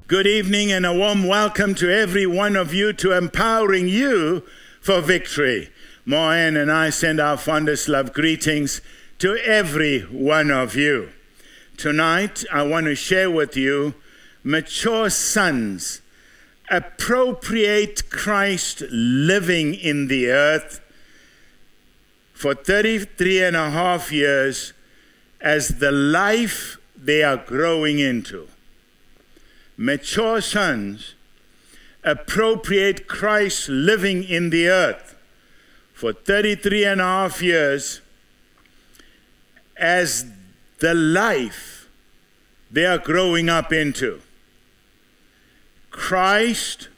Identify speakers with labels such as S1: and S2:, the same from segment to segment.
S1: Good evening and a warm welcome to every one of you to Empowering You for Victory. Moen and I send our fondest love greetings to every one of you. Tonight, I want to share with you, mature sons, appropriate Christ living in the earth for 33 and a half years as the life they are growing into. Mature sons appropriate Christ living in the earth for 33 and a half years as the life they are growing up into. Christ,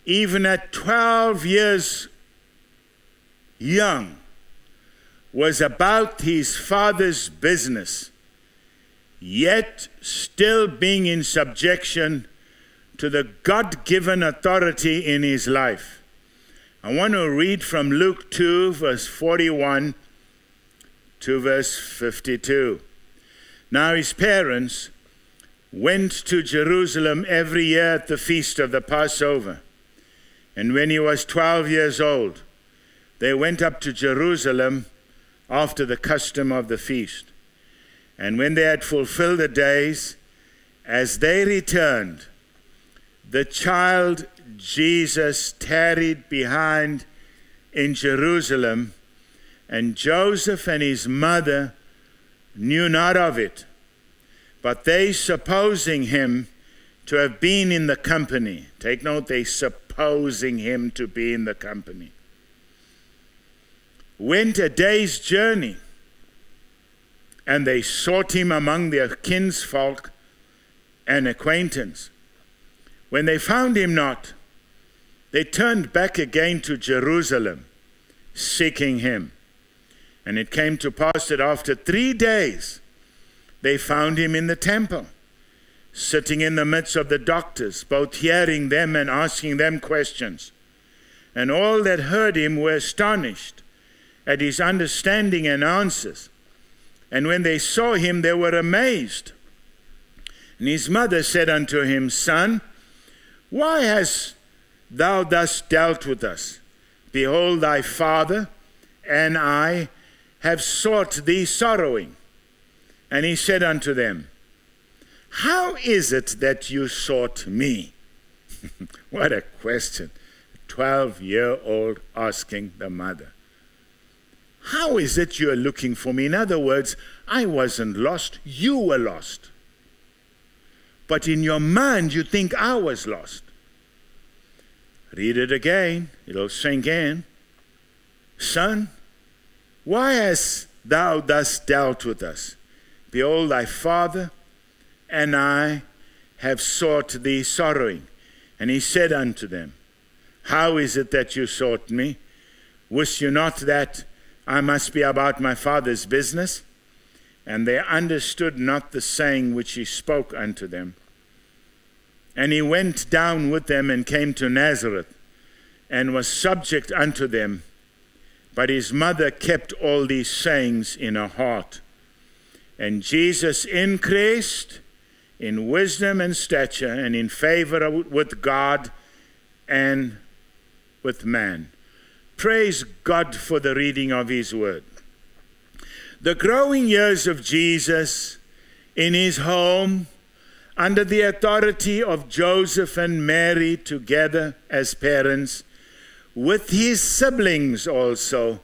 S1: even at 12 years young, was about his Father's business, yet still being in subjection to the God-given authority in his life. I want to read from Luke 2, verse 41 to verse 52. Now his parents went to Jerusalem every year at the feast of the Passover. And when he was 12 years old, they went up to Jerusalem after the custom of the feast. And when they had fulfilled the days, as they returned, the child Jesus tarried behind in Jerusalem, and Joseph and his mother knew not of it. But they, supposing him to have been in the company, take note, they supposing him to be in the company, went a day's journey. And they sought him among their kinsfolk and acquaintance. When they found him not, they turned back again to Jerusalem, seeking him. And it came to pass that after 3 days, they found him in the temple, sitting in the midst of the doctors, both hearing them and asking them questions. And all that heard him were astonished at his understanding and answers. And when they saw him, they were amazed. And his mother said unto him, Son, why hast thou thus dealt with us? Behold, thy father and I have sought thee sorrowing. And he said unto them, How is it that you sought me? What a question. A 12-year-old asking the mother. How is it you are looking for me? In other words, I wasn't lost, you were lost. But in your mind, you think I was lost. Read it again, it'll sink in. Son, why hast thou thus dealt with us? Behold, thy father and I have sought thee sorrowing. And he said unto them, How is it that you sought me? Wist you not that I must be about my Father's business? And they understood not the saying which he spoke unto them. And he went down with them and came to Nazareth, and was subject unto them. But his mother kept all these sayings in her heart. And Jesus increased in wisdom and stature, and in favor with God and with man. Praise God for the reading of his word. The growing years of Jesus in his home, under the authority of Joseph and Mary together as parents, with his siblings also,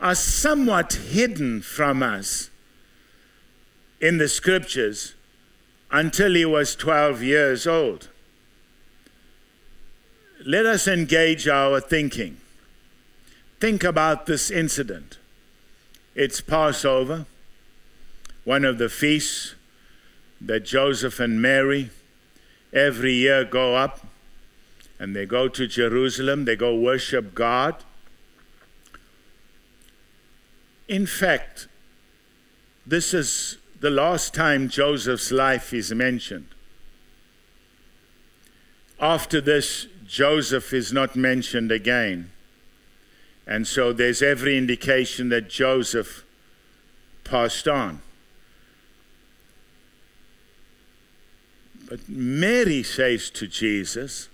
S1: are somewhat hidden from us in the scriptures until he was 12 years old. Let us engage our thinking. Think about this incident. It's Passover, one of the feasts that Joseph and Mary every year go up, and they go to Jerusalem, they go worship God. In fact, this is the last time Joseph's life is mentioned. After this, Joseph is not mentioned again. And so there's every indication that Joseph passed on. But Mary says to Jesus,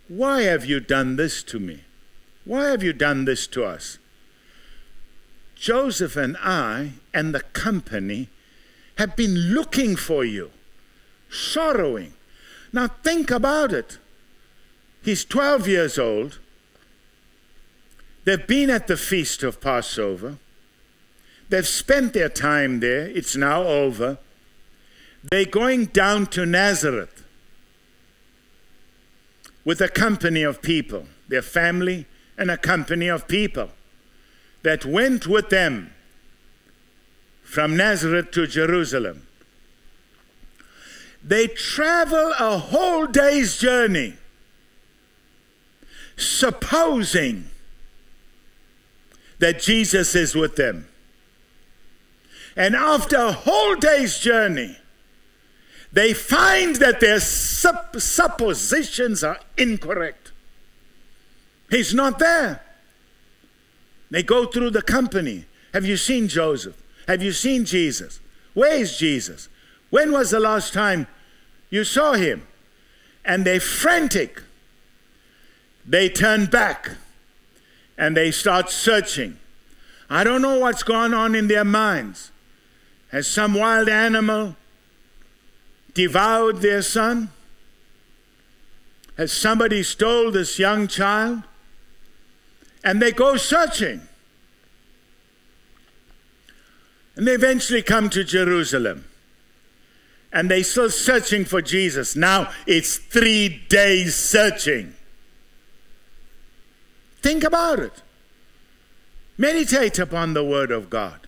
S1: why have you done this to me? Why have you done this to us? Joseph and I and the company have been looking for you, sorrowing. Now think about it. He's 12 years old. They've been at the feast of Passover. They've spent their time there. It's now over. They're going down to Nazareth with a company of people, their family and a company of people that went with them from Nazareth to Jerusalem. They travel a whole day's journey, supposing that Jesus is with them. And after a whole day's journey, they find that their suppositions are incorrect. He's not there. They go through the company. Have you seen Joseph? Have you seen Jesus? Where is Jesus? When was the last time you saw him? And they're frantic. They turn back and they start searching. I don't know what's going on in their minds. Has some wild animal devoured their son? Has somebody stole this young child? And they go searching. And they eventually come to Jerusalem. And they're still searching for Jesus. Now it's 3 days searching. Think about it. Meditate upon the Word of God.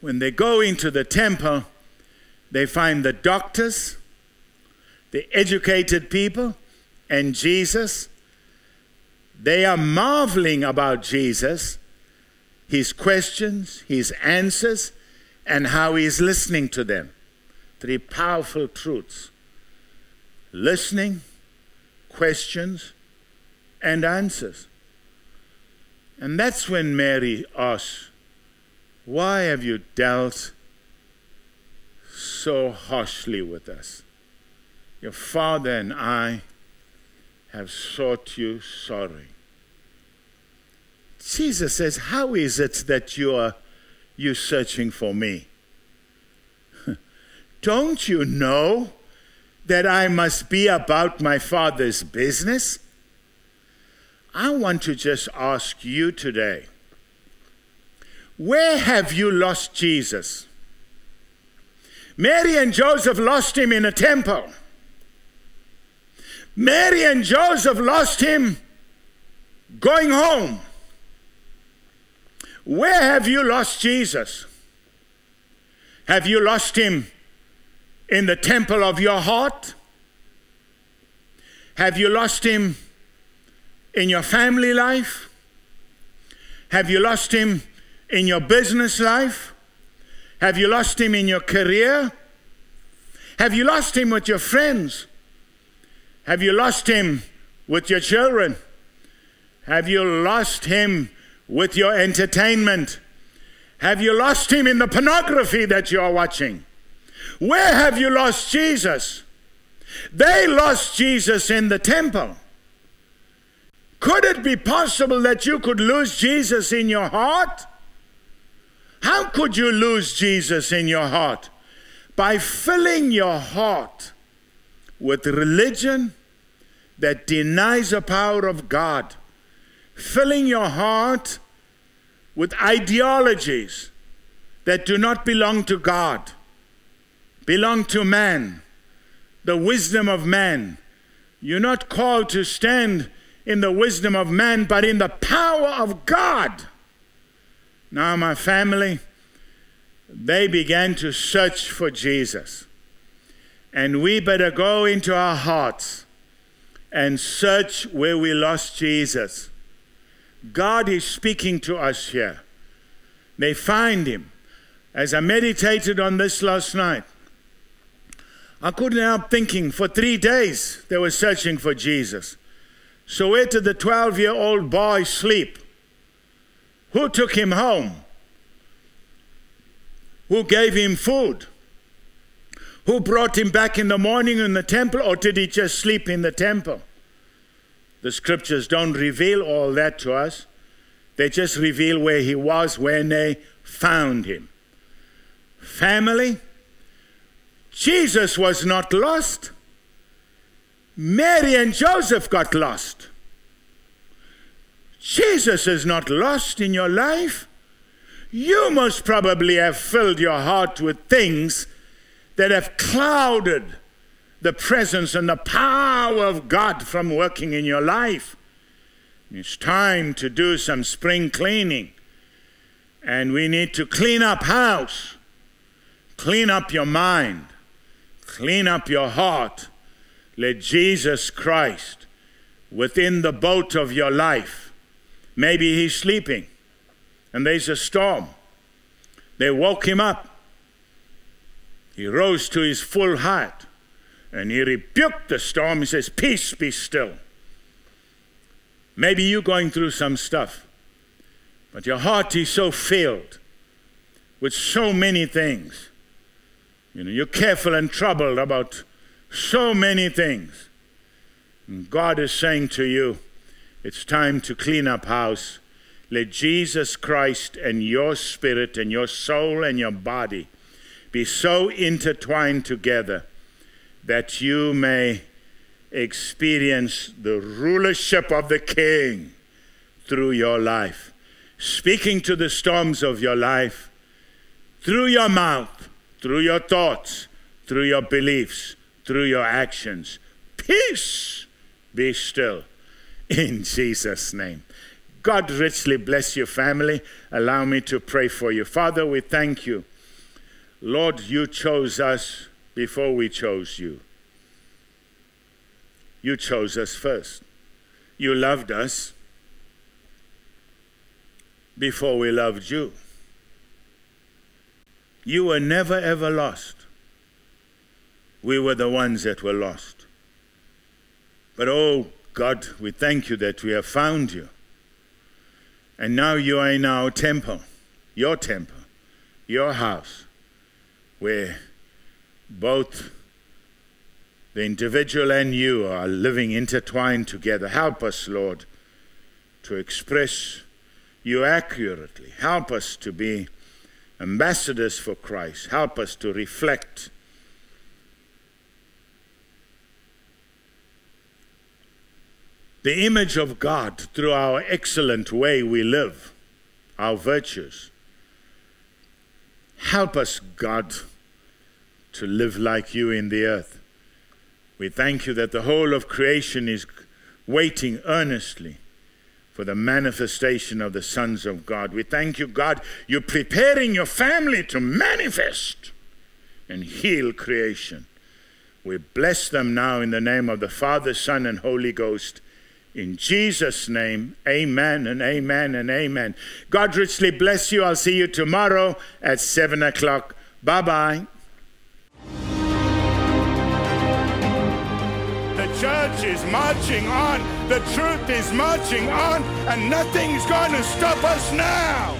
S1: When they go into the temple, they find the doctors, the educated people, and Jesus. They are marveling about Jesus, his questions, his answers, and how he is listening to them. 3 powerful truths: listening, questions, and answers. And that's when Mary asks, why have you dealt so harshly with us? Your father and I have sought you sorry. Jesus says, how is it that you searching for me? Don't you know that I must be about my Father's business? I want to just ask you today, where have you lost Jesus? Mary and Joseph lost him in a temple. Mary and Joseph lost him going home. Where have you lost Jesus? Have you lost him in the temple of your heart? Have you lost him in your family life? Have you lost him in your business life? Have you lost him in your career? Have you lost him with your friends? Have you lost him with your children? Have you lost him with your entertainment? Have you lost him in the pornography that you are watching? Where have you lost Jesus? They lost Jesus in the temple. Could it be possible that you could lose Jesus in your heart? How could you lose Jesus in your heart? By filling your heart with religion that denies the power of God. Filling your heart with ideologies that do not belong to God, belong to man, the wisdom of man. You're not called to stand in the wisdom of man, but in the power of God. Now, my family, they began to search for Jesus. And we better go into our hearts and search where we lost Jesus. God is speaking to us here. They find him. As I meditated on this last night, I couldn't help thinking, for 3 days they were searching for Jesus. So where did the 12-year-old boy sleep? Who took him home? Who gave him food? Who brought him back in the morning in the temple, or did he just sleep in the temple? The scriptures don't reveal all that to us. They just reveal where he was when they found him. Family, Jesus was not lost. Mary and Joseph got lost. Jesus is not lost in your life. You most probably have filled your heart with things that have clouded the presence and the power of God from working in your life. It's time to do some spring cleaning. And we need to clean up house, clean up your mind, clean up your heart. Let Jesus Christ within the boat of your life. Maybe he's sleeping and there's a storm. They woke him up. He rose to his full height and he rebuked the storm. He says, peace, be still. Maybe you're going through some stuff, but your heart is so filled with so many things. You're careful and troubled about so many things. And God is saying to you, it's time to clean up house. Let Jesus Christ and your spirit and your soul and your body be so intertwined together that you may experience the rulership of the King through your life, speaking to the storms of your life through your mouth, through your thoughts, through your beliefs, through your actions. Peace, be still, in Jesus' name. God richly bless your family. Allow me to pray for you. Father, we thank you. Lord, you chose us before we chose you. You chose us first. You loved us before we loved you. You were never ever lost. We were the ones that were lost. But oh God, we thank you that we have found you. And now you are in our temple, your house, where both the individual and you are living intertwined together. Help us, Lord, to express you accurately. Help us to be ambassadors for Christ. Help us to reflect the image of God through our excellent way we live, our virtues. Help us, God, to live like you in the earth. We thank you that the whole of creation is waiting earnestly for the manifestation of the sons of God. We thank you, God, you're preparing your family to manifest and heal creation. We bless them now in the name of the Father, Son, and Holy Ghost. In Jesus' name, amen and amen and amen. God richly bless you. I'll see you tomorrow at 7 o'clock. Bye-bye. The church is marching on. The truth is marching on. And nothing's going to stop us now.